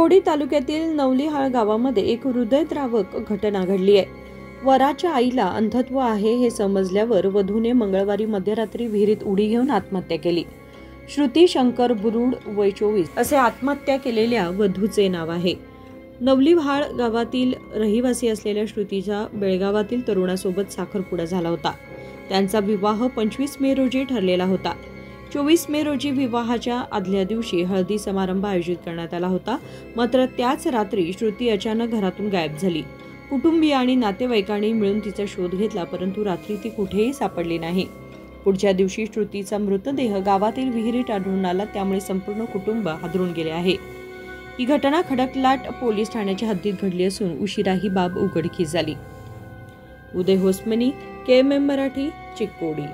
चिक्कोडी तालुक्यातील नवलिहाळ गावामध्ये एक हृदयद्रावक घटना घडली आहे। वराच्या आईला अंधत्व आहे हे समजल्यावर वधूने मंगळवारी मध्यरात्री विहिरीत उडी घेऊन आत्महत्या केली। श्रुती शंकर बुरुड वय 24 असे आत्महत्या केलेल्या वधूचे नाव आहे। नवलिहाळ गावातील रहिवासी असलेल्या श्रुतीचा बेळगावातील तरुणासोबत साखरपुडा झाला होता। त्यांचा विवाह 25 मे रोजी ठरलेला होता। 24 मे रोजी विवाहाच्या आदल्या दिवशी हळदी समारंभ आयोजित करण्यात आला होता। मात्र त्याच रात्री श्रुती अचानक घरातून गायब झाली। कुटुंबीय आणि नातेवाईकांनी मिळून तिचा शोध घेतला, परंतु रात्री ती कुठेही सापडली नाही। पुढच्या दिवशी श्रुतीचा मृतदेह गावातील विहिरीत आढळून आला, त्यामुळे संपूर्ण कुटुंब हादरून गेले आहे। ही घटना खडकलाट पोलीस ठाण्याच्या हद्दीत घडली असून उशिरा ही बाब उघडकीस झाली। उदय होसमनी, KMM मराठी, चिक्कोडी।